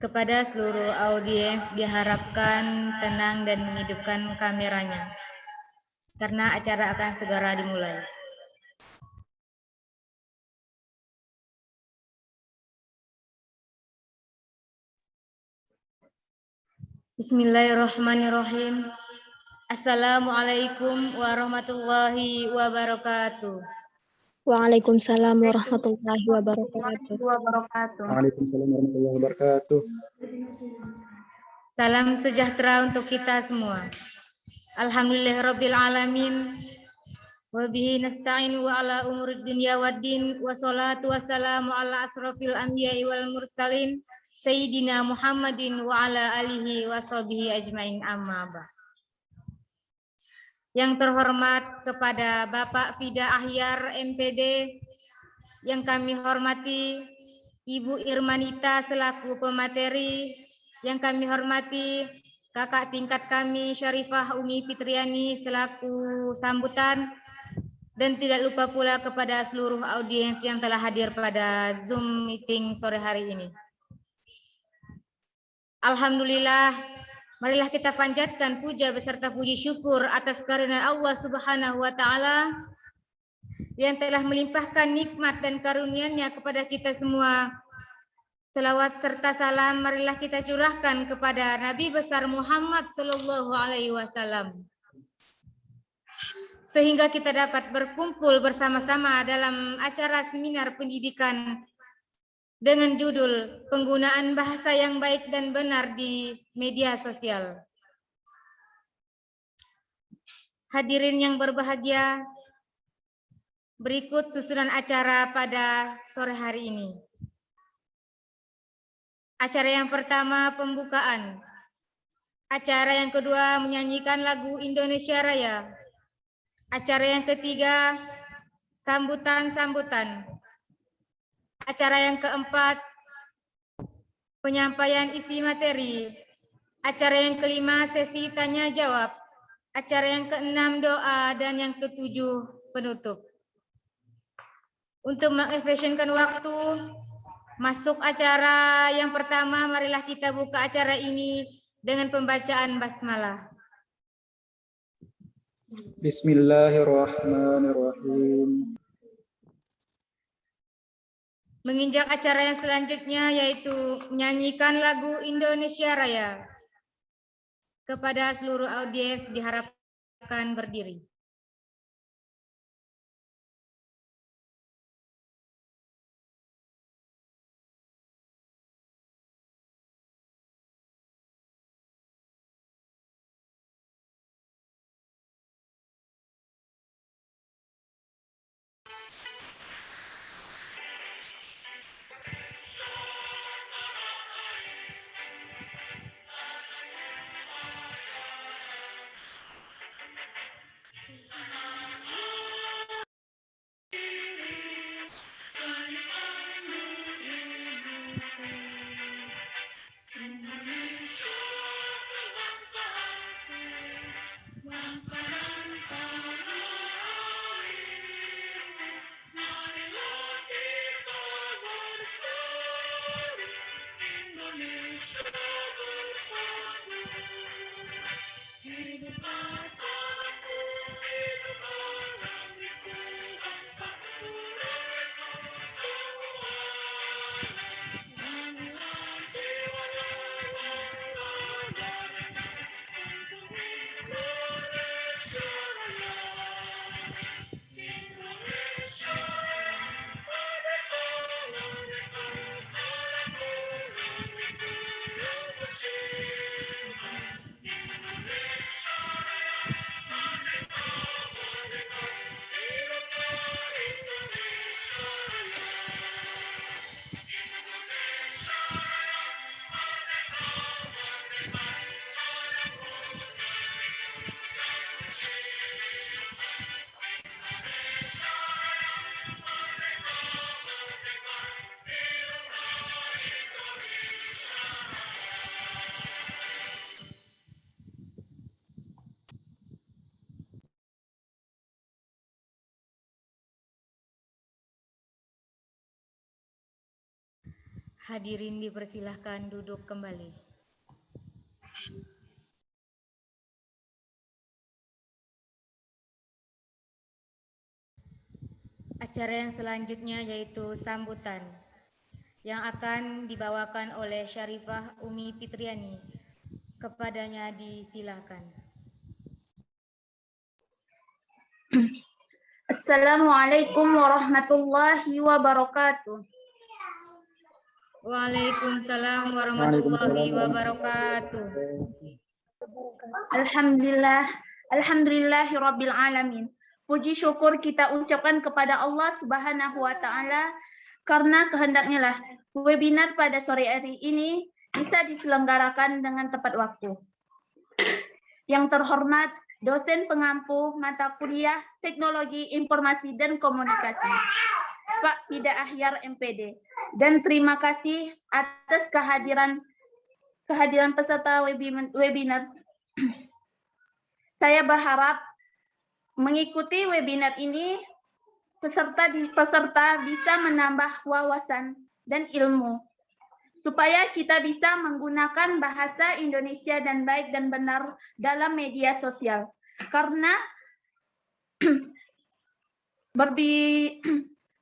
Kepada seluruh audiens diharapkan tenang dan menghidupkan kameranya, karena acara akan segera dimulai. Bismillahirrahmanirrahim. Assalamualaikum warahmatullahi wabarakatuh. Waalaikumsalam warahmatullahi wabarakatuh. Waalaikumsalam warahmatullahi wabarakatuh. Salam sejahtera untuk kita semua. Alhamdulillahirabbil alamin. Wa bihi nasta'inu ala umurid dunya waddin, wassalatu wassalamu ala asrofil anbiya'i wal mursalin sayyidina Muhammadin wa ala alihi wa sahbihi ajmain, amma ba'd. Yang terhormat kepada Bapak Fida Ahyar MPD, yang kami hormati Ibu Irmanita selaku pemateri, yang kami hormati kakak tingkat kami Syarifah Umi Fitriani selaku sambutan, dan tidak lupa pula kepada seluruh audiens yang telah hadir pada Zoom meeting sore hari ini. Alhamdulillah, marilah kita panjatkan puja beserta puji syukur atas karunia Allah Subhanahu wa taala yang telah melimpahkan nikmat dan karunia-Nya kepada kita semua. Selawat serta salam marilah kita curahkan kepada Nabi besar Muhammad sallallahu alaihi wasallam, sehingga kita dapat berkumpul bersama-sama dalam acara seminar pendidikan dengan judul Penggunaan Bahasa yang Baik dan Benar di Media Sosial. Hadirin yang berbahagia, berikut susunan acara pada sore hari ini. Acara yang pertama pembukaan. Acara yang kedua menyanyikan lagu Indonesia Raya. Acara yang ketiga sambutan-sambutan. Acara yang keempat penyampaian isi materi. Acara yang kelima sesi tanya jawab. Acara yang keenam doa, dan yang ketujuh penutup. Untuk mengefisienkan waktu, masuk acara yang pertama, marilah kita buka acara ini dengan pembacaan basmalah. Bismillahirrahmanirrahim. Menginjak acara yang selanjutnya, yaitu menyanyikan lagu Indonesia Raya. Kepada seluruh audiens diharapkan berdiri. Hadirin dipersilahkan duduk kembali. Acara yang selanjutnya yaitu sambutan yang akan dibawakan oleh Syarifah Umi Fitriani. Kepadanya disilahkan. Assalamualaikum warahmatullahi wabarakatuh. Waalaikumsalam warahmatullahi wabarakatuh. Alhamdulillahirabbil alamin. Puji syukur kita ucapkan kepada Allah Subhanahu wa taala karena kehendaknya lah webinar pada sore hari ini bisa diselenggarakan dengan tepat waktu. Yang terhormat dosen pengampu mata kuliah Teknologi Informasi dan Komunikasi, Pak Fida Ahyar MPD. Dan terima kasih atas kehadiran peserta webinar. Saya berharap mengikuti webinar ini peserta bisa menambah wawasan dan ilmu supaya kita bisa menggunakan bahasa Indonesia dan baik dan benar dalam media sosial. Karena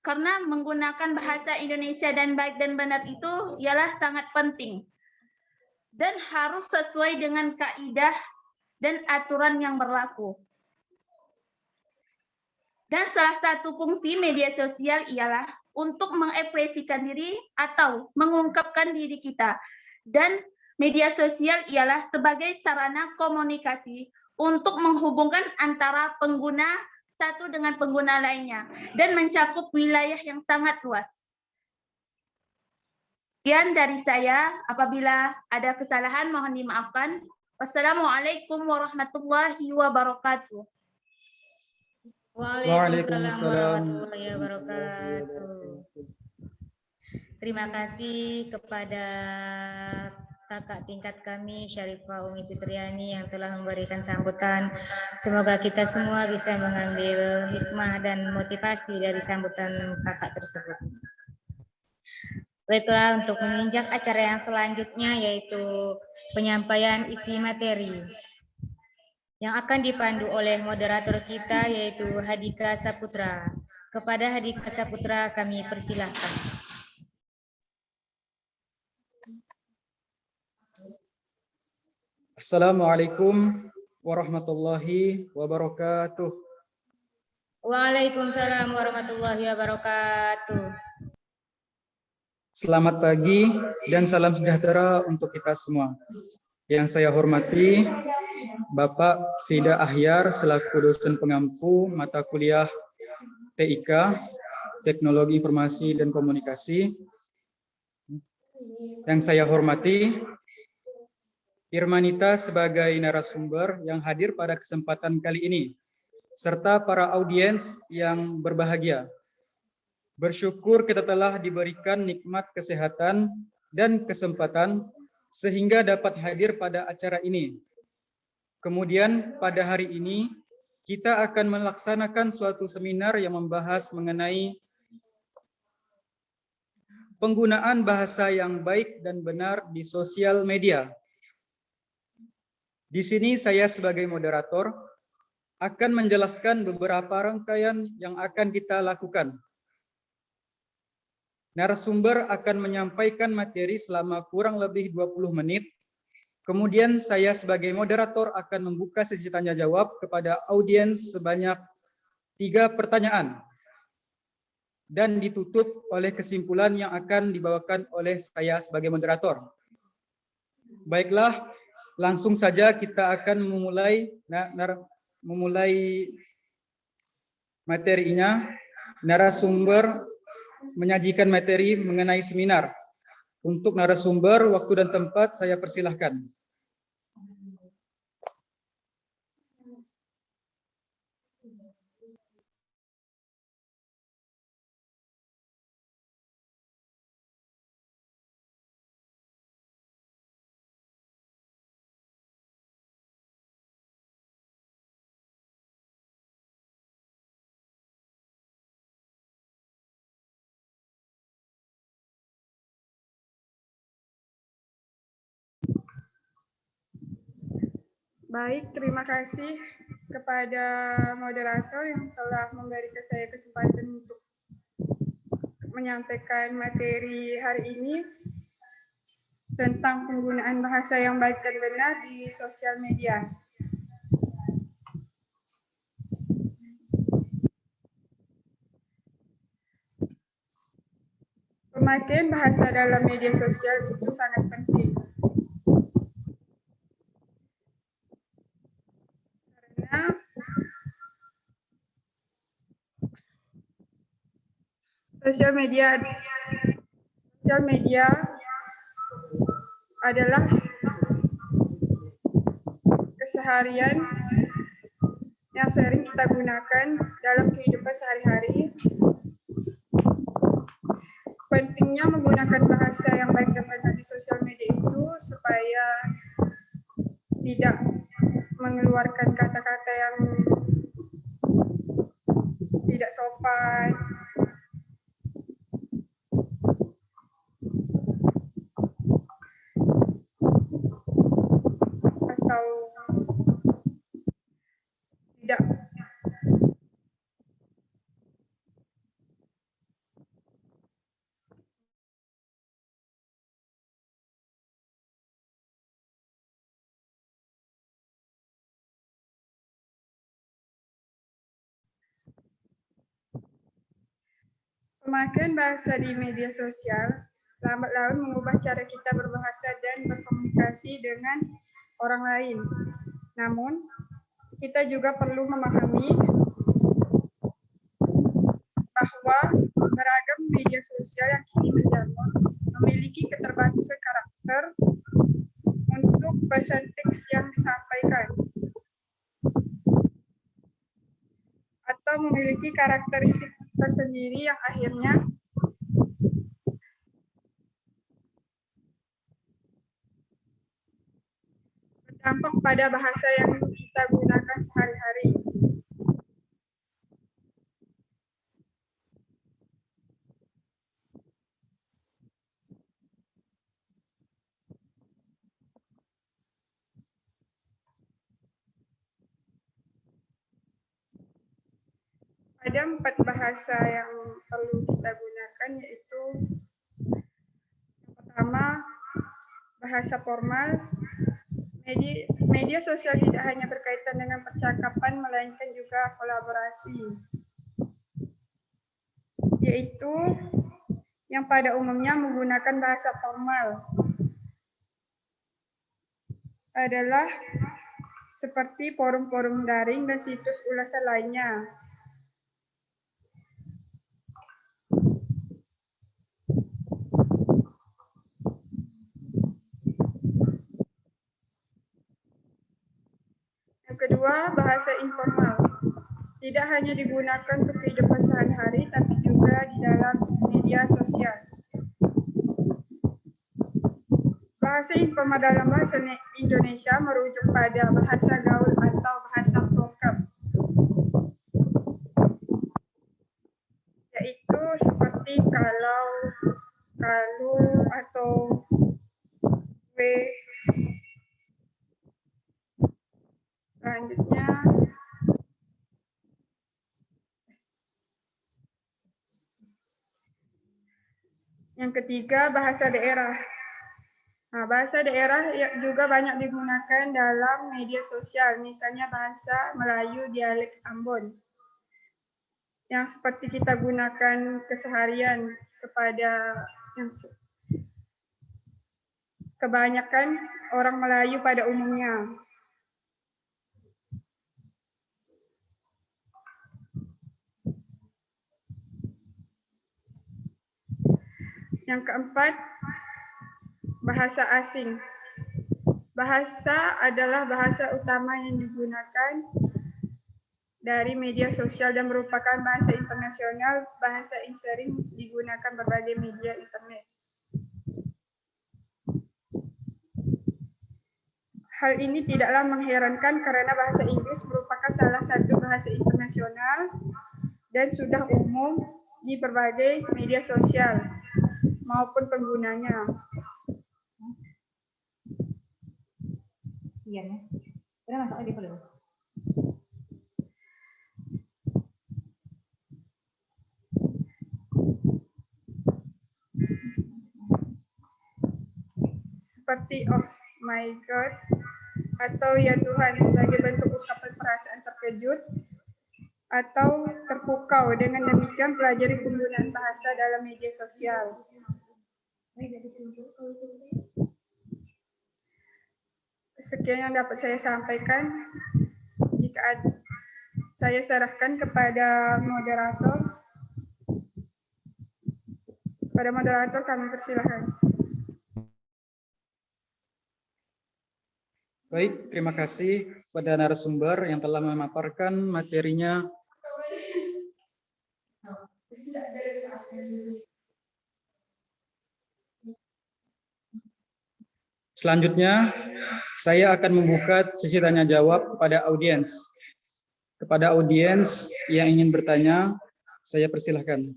karena menggunakan bahasa Indonesia dan baik dan benar itu ialah sangat penting dan harus sesuai dengan kaidah dan aturan yang berlaku. Dan salah satu fungsi media sosial ialah untuk mengekspresikan diri atau mengungkapkan diri kita. Dan media sosial ialah sebagai sarana komunikasi untuk menghubungkan antara pengguna satu dengan pengguna lainnya dan mencakup wilayah yang sangat luas. Sekian dari saya, apabila ada kesalahan mohon dimaafkan. Wassalamualaikum warahmatullahi wabarakatuh. Waalaikumsalam warahmatullahi wabarakatuh. Terima kasih kepada kakak tingkat kami Syarifah Umi Fitriani yang telah memberikan sambutan. Semoga kita semua bisa mengambil hikmah dan motivasi dari sambutan kakak tersebut. Baiklah, untuk menginjak acara yang selanjutnya yaitu penyampaian isi materi yang akan dipandu oleh moderator kita yaitu Hadika Saputra. Kepada Hadika Saputra kami persilahkan. Assalamualaikum warahmatullahi wabarakatuh. Waalaikumsalam warahmatullahi wabarakatuh. Selamat pagi dan salam sejahtera untuk kita semua. Yang saya hormati Bapak Fida Ahyar selaku dosen pengampu mata kuliah TIK, Teknologi Informasi dan Komunikasi. Yang saya hormati Irmanita sebagai narasumber yang hadir pada kesempatan kali ini, serta para audiens yang berbahagia. Bersyukur kita telah diberikan nikmat kesehatan dan kesempatan sehingga dapat hadir pada acara ini. Kemudian pada hari ini kita akan melaksanakan suatu seminar yang membahas mengenai penggunaan bahasa yang baik dan benar di sosial media. Di sini saya sebagai moderator akan menjelaskan beberapa rangkaian yang akan kita lakukan. Narasumber akan menyampaikan materi selama kurang lebih 20 menit. Kemudian saya sebagai moderator akan membuka sesi tanya jawab kepada audiens sebanyak 3 pertanyaan. Dan ditutup oleh kesimpulan yang akan dibawakan oleh saya sebagai moderator. Baiklah, langsung saja kita akan memulai materinya. Narasumber menyajikan materi mengenai seminar. Untuk narasumber, waktu dan tempat saya persilahkan. Baik, terima kasih kepada moderator yang telah memberikan saya kesempatan untuk menyampaikan materi hari ini tentang penggunaan bahasa yang baik dan benar di sosial media. Pemakaian bahasa dalam media sosial itu sangat penting. Karena sosial media adalah keseharian yang sering kita gunakan dalam kehidupan sehari-hari. Pentingnya menggunakan bahasa yang baik dan benar di sosial media itu supaya tidak mengeluarkan kata-kata yang tidak sopan, atau tidak pemakaian bahasa di media sosial lambat laun mengubah cara kita berbahasa dan berkomunikasi dengan orang lain. Namun, kita juga perlu memahami bahwa beragam media sosial yang kini menjamur memiliki keterbatasan karakter untuk pesan teks yang disampaikan atau memiliki karakteristik tersendiri yang akhirnya berdampak pada bahasa yang kita gunakan sehari-hari. Ada 4 bahasa yang perlu kita gunakan, yaitu yang pertama, bahasa formal. Media sosial tidak hanya berkaitan dengan percakapan, melainkan juga kolaborasi, yaitu yang pada umumnya menggunakan bahasa formal adalah seperti forum-forum daring dan situs ulasan lainnya. Kedua, bahasa informal. Tidak hanya digunakan untuk kehidupan sehari-hari, tapi juga di dalam media sosial. Bahasa informal dalam bahasa Indonesia merujuk pada bahasa gaul atau bahasa pelengkap, yaitu seperti kalau, kalu, atau we. Selanjutnya, yang ketiga, bahasa daerah. Nah, bahasa daerah juga banyak digunakan dalam media sosial, misalnya bahasa Melayu dialek Ambon, yang seperti kita gunakan keseharian kepada kebanyakan orang Melayu pada umumnya. Yang keempat, bahasa asing. Bahasa adalah bahasa utama yang digunakan dari media sosial dan merupakan bahasa internasional, bahasa yang sering digunakan berbagai media internet. Hal ini tidaklah mengherankan karena bahasa Inggris merupakan salah satu bahasa internasional dan sudah umum di berbagai media sosial maupun penggunanya. Iya. Seperti oh my God atau ya Tuhan sebagai bentuk ungkapan perasaan terkejut atau terpukau. Dengan demikian pelajari penggunaan bahasa dalam media sosial. Sekian yang dapat saya sampaikan. Jika saya serahkan kepada moderator. Kepada moderator kami persilahkan. Baik, terima kasih kepada narasumber yang telah memaparkan materinya. Selanjutnya, saya akan membuka sesi tanya jawab kepada audiens. Kepada audiens yang ingin bertanya, saya persilahkan.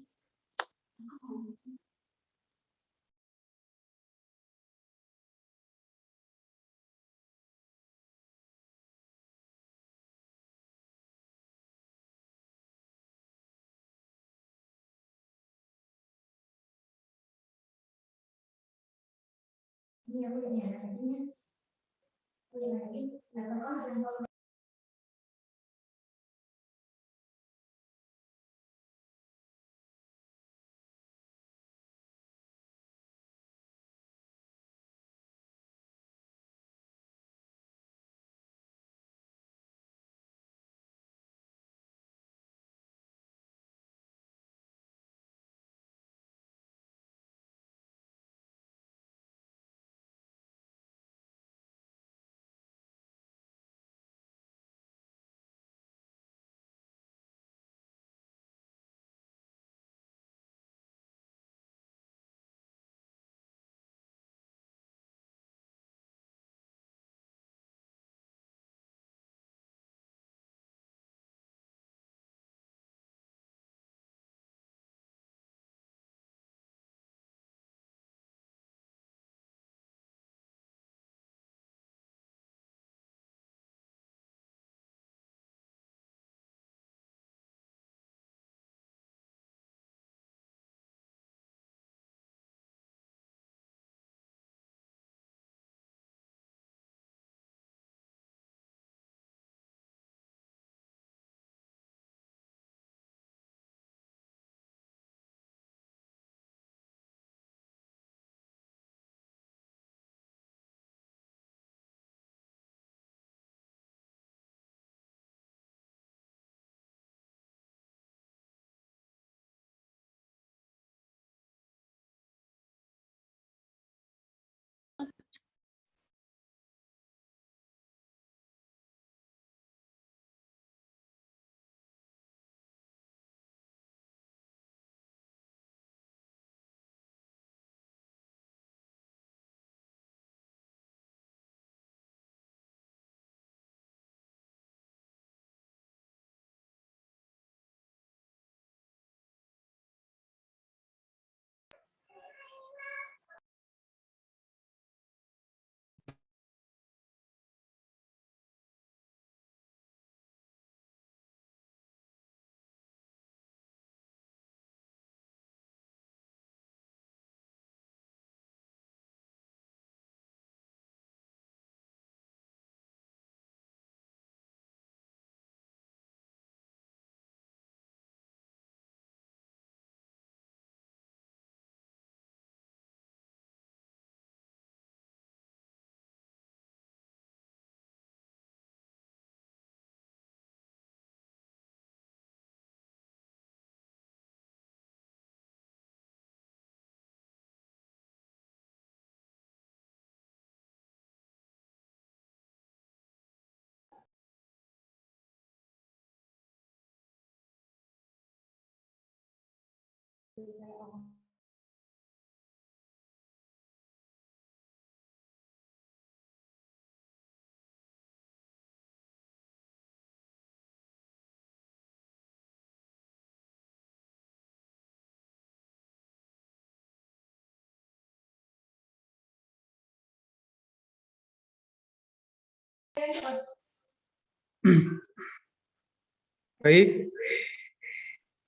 Baik,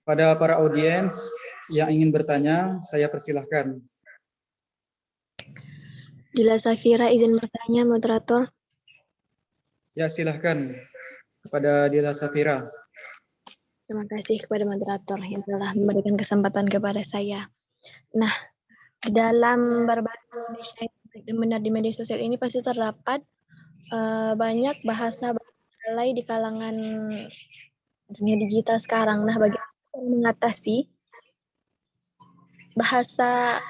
pada para audiens yang ingin bertanya, saya persilahkan. Dila Safira izin bertanya, moderator. Ya, silahkan kepada Dila Safira. Terima kasih kepada moderator yang telah memberikan kesempatan kepada saya. Nah, dalam berbahasa Indonesia yang baik dan benar di media sosial ini pasti terdapat banyak bahasa alay di kalangan dunia digital sekarang. Nah, bagaimana mengatasi bahasa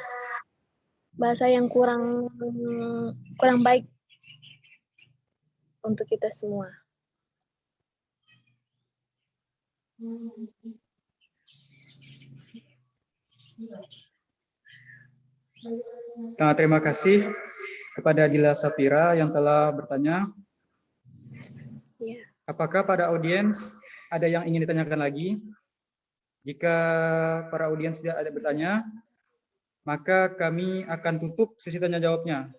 yang kurang baik untuk kita semua? Terima kasih kepada Dila Safira yang telah bertanya. Ya. Apakah pada audiens ada yang ingin ditanyakan lagi? Jika para audiens tidak ada bertanya, maka kami akan tutup sesi tanya jawabnya.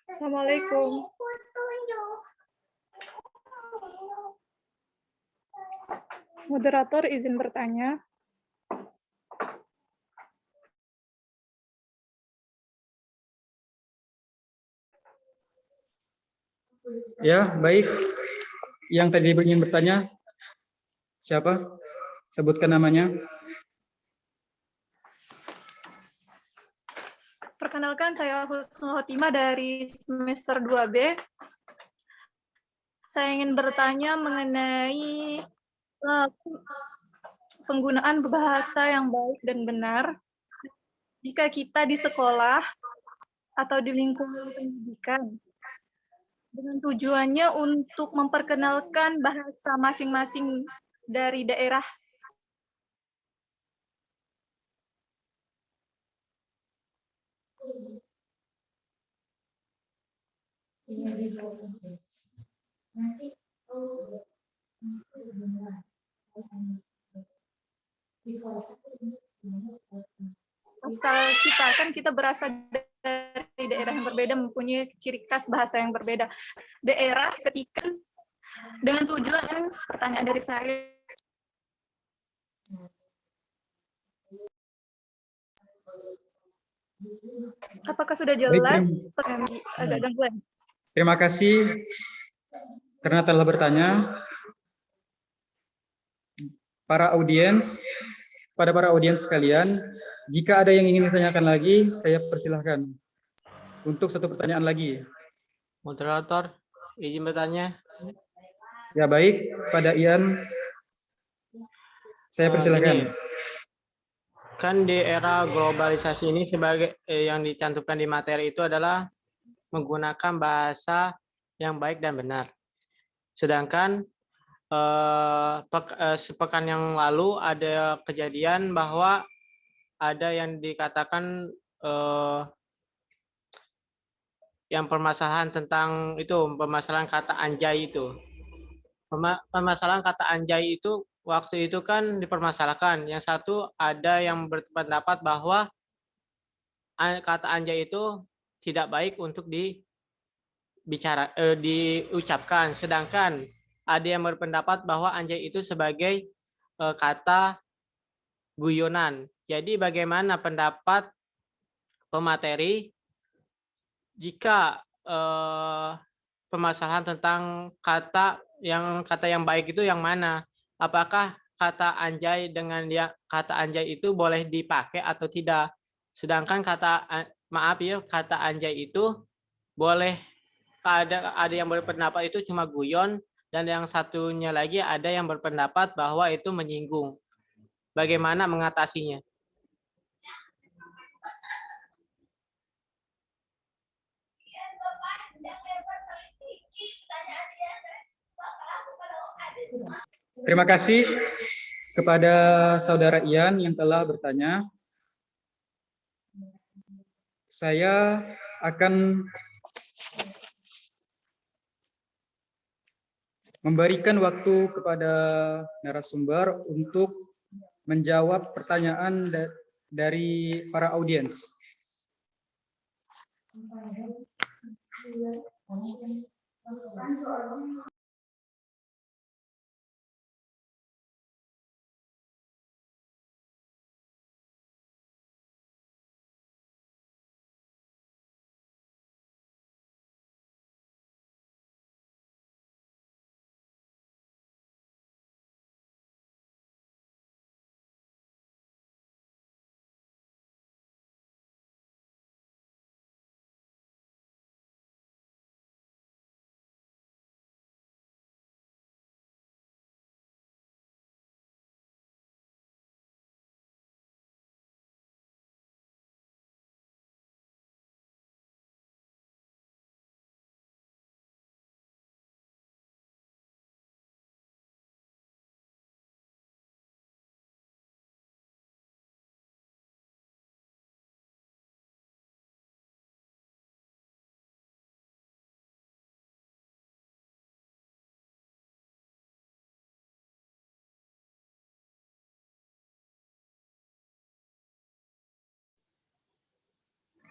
Assalamualaikum. Moderator izin bertanya. Ya, baik. Yang tadi ingin bertanya, siapa? Sebutkan namanya. Perkenalkan, saya Husnul Khotimah dari semester 2B. Saya ingin bertanya mengenai penggunaan bahasa yang baik dan benar jika kita di sekolah atau di lingkungan pendidikan, dengan tujuannya untuk memperkenalkan bahasa masing-masing dari daerah. Asal kita berasal dari daerah yang berbeda, mempunyai ciri khas bahasa yang berbeda. Daerah ketika dengan tujuan, pertanyaan dari saya, apakah sudah jelas? Agak gangguan. Terima kasih karena telah bertanya. Para audiens sekalian, jika ada yang ingin ditanyakan lagi, saya persilahkan untuk satu pertanyaan lagi. Moderator, izin bertanya. Ya, baik, pada Ian, saya persilahkan. Kan di era globalisasi ini sebagai yang dicantumkan di materi itu adalah menggunakan bahasa yang baik dan benar. Sedangkan sepekan yang lalu ada kejadian bahwa ada yang dikatakan yang permasalahan tentang itu, permasalahan kata anjay itu. Permasalahan kata anjay itu waktu itu kan dipermasalahkan. Yang satu ada yang berpendapat bahwa kata anjay itu tidak baik untuk diucapkan. Sedangkan ada yang berpendapat bahwa anjay itu sebagai kata guyonan. Jadi bagaimana pendapat pemateri jika permasalahan tentang kata yang baik itu yang mana? Apakah kata anjay kata anjay itu boleh dipakai atau tidak? Sedangkan kata anjay itu boleh, ada yang berpendapat itu cuma guyon, dan yang satunya lagi ada yang berpendapat bahwa itu menyinggung. Bagaimana mengatasinya? Terima kasih kepada Saudara Ian yang telah bertanya. Saya akan memberikan waktu kepada narasumber untuk menjawab pertanyaan dari para audiens.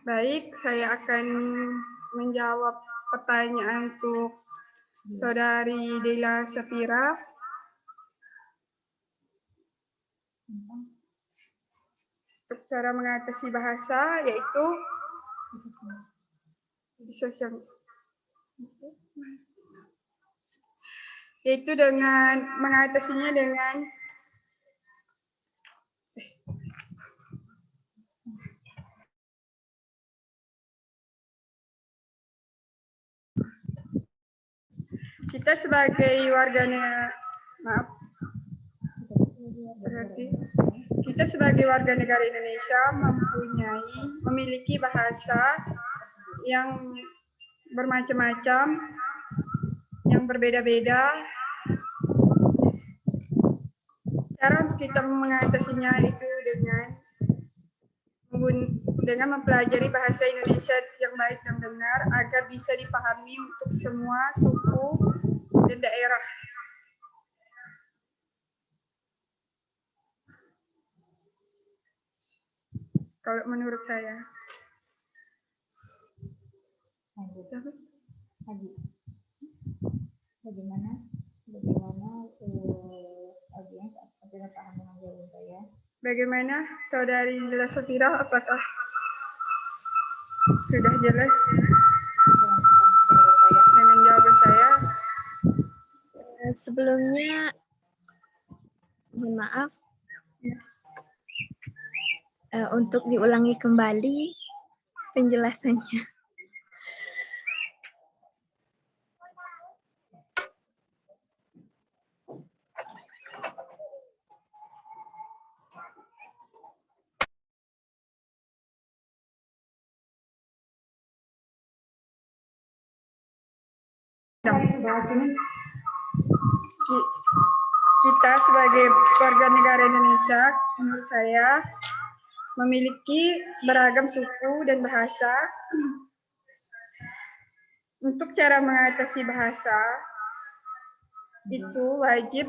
Baik, saya akan menjawab pertanyaan untuk Saudari Dela Safira. Untuk cara mengatasi bahasa yaitu dengan mengatasinya dengan kita sebagai warga negara Indonesia memiliki bahasa yang bermacam-macam, yang berbeda-beda. Cara untuk kita mengatasinya itu dengan mempelajari bahasa Indonesia yang baik dan benar agar bisa dipahami untuk semua suku dan daerah. Kalau menurut saya. Bagaimana Saudari Dela Safira, apakah sudah jelas dengan jawaban saya? Sebelumnya, mohon maaf, untuk diulangi kembali penjelasannya. Kita sebagai warga negara Indonesia, menurut saya, memiliki beragam suku dan bahasa. Untuk cara mengatasi bahasa, itu wajib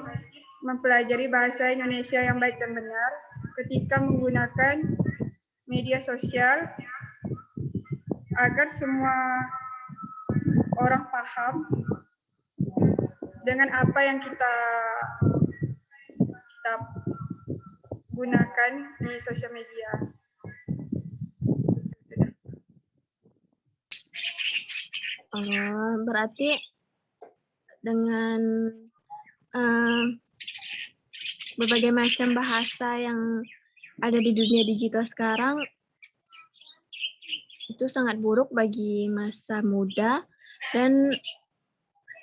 mempelajari bahasa Indonesia yang baik dan benar ketika menggunakan media sosial agar semua orang paham dengan apa yang kita gunakan di sosial media. Berarti dengan berbagai macam bahasa yang ada di dunia digital sekarang, itu sangat buruk bagi masa muda, dan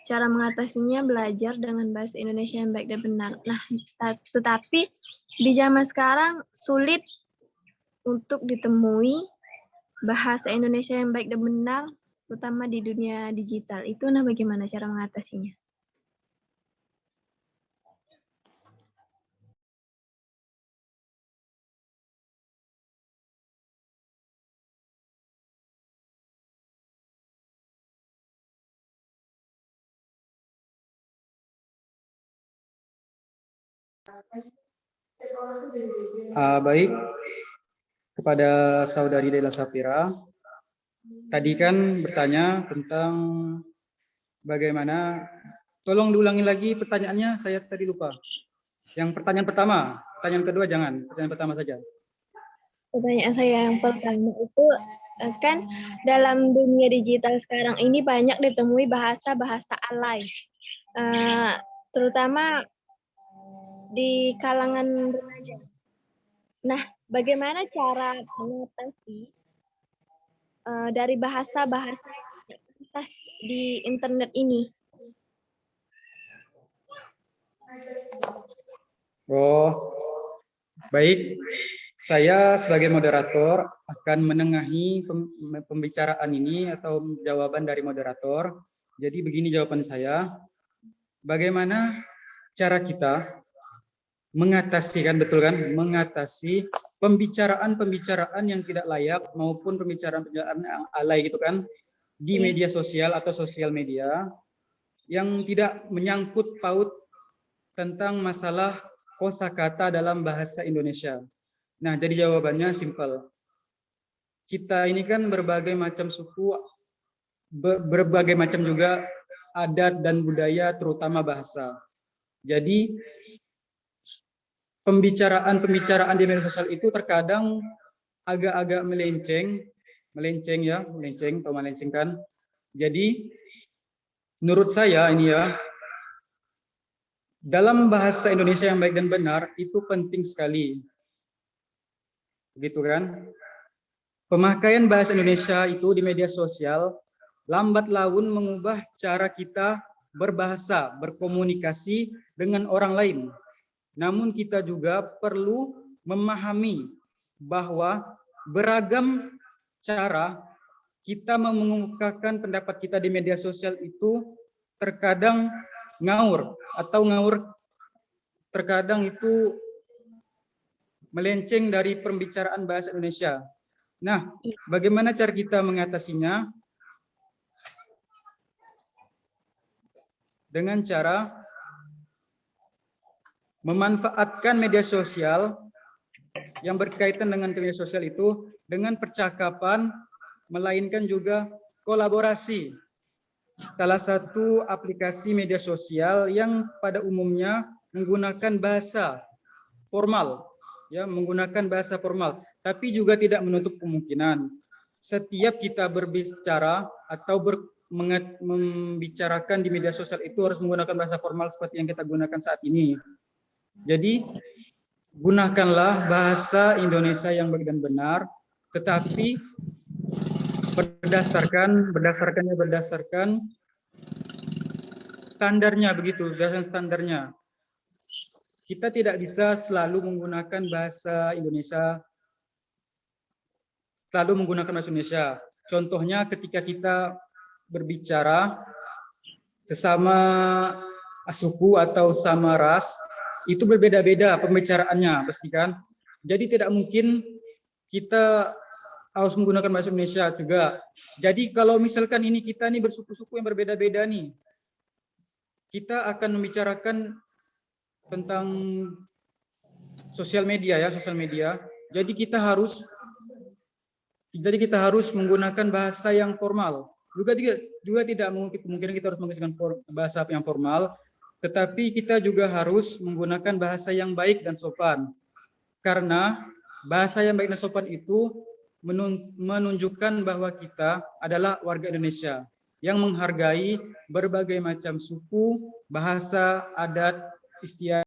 cara mengatasinya belajar dengan bahasa Indonesia yang baik dan benar. Nah, tetapi di zaman sekarang sulit untuk ditemui bahasa Indonesia yang baik dan benar, terutama di dunia digital. Itu bagaimana cara mengatasinya? Baik, kepada saudari Dela Sapira, tadi kan bertanya tentang bagaimana, tolong diulangi lagi pertanyaannya, saya tadi lupa. Yang pertanyaan pertama, pertanyaan kedua jangan, pertanyaan pertama saja. Pertanyaan saya yang pertama itu kan dalam dunia digital sekarang ini banyak ditemui bahasa-bahasa alay, terutama di kalangan remaja. Nah, bagaimana cara mengatasi dari bahasa-bahasa yang tidak pantas di internet ini? Oh, baik. Saya sebagai moderator akan menengahi pembicaraan ini atau jawaban dari moderator. Jadi begini jawaban saya. Bagaimana cara kita mengatasi, kan betul kan? Mengatasi pembicaraan-pembicaraan yang tidak layak maupun pembicaraan-pembicaraan yang alay gitu kan di media sosial atau sosial media yang tidak menyangkut paut tentang masalah kosakata dalam bahasa Indonesia. Nah, jadi jawabannya simpel. Kita ini kan berbagai macam suku, berbagai macam juga adat dan budaya, terutama bahasa. Jadi pembicaraan-pembicaraan di media sosial itu terkadang agak-agak melenceng atau melencengkan. Jadi menurut saya ini ya, dalam bahasa Indonesia yang baik dan benar itu penting sekali. Begitu kan? Pemakaian bahasa Indonesia itu di media sosial lambat laun mengubah cara kita berbahasa, berkomunikasi dengan orang lain. Namun kita juga perlu memahami bahwa beragam cara kita mengungkapkan pendapat kita di media sosial itu terkadang ngawur terkadang itu melenceng dari pembicaraan bahasa Indonesia. Nah, bagaimana cara kita mengatasinya? Dengan cara memanfaatkan media sosial yang berkaitan dengan media sosial itu dengan percakapan, melainkan juga kolaborasi. Salah satu aplikasi media sosial yang pada umumnya menggunakan bahasa formal, tapi juga tidak menutup kemungkinan setiap kita berbicara atau membicarakan di media sosial itu harus menggunakan bahasa formal seperti yang kita gunakan saat ini. Jadi gunakanlah bahasa Indonesia yang baik dan benar, tetapi berdasarkan standarnya, begitu, berdasarkan standarnya. Kita tidak bisa selalu menggunakan bahasa Indonesia, Contohnya ketika kita berbicara sesama suku atau sama ras, itu berbeda-beda pembicaraannya, pastikan. Jadi tidak mungkin kita harus menggunakan bahasa Indonesia juga. Jadi kalau misalkan ini kita nih bersuku-suku yang berbeda-beda nih, kita akan membicarakan tentang sosial media. Jadi kita harus menggunakan bahasa yang formal. Juga tidak mungkin kemungkinan kita harus menggunakan bahasa yang formal, tetapi kita juga harus menggunakan bahasa yang baik dan sopan. Karena bahasa yang baik dan sopan itu menunjukkan bahwa kita adalah warga Indonesia yang menghargai berbagai macam suku, bahasa, adat, istiadat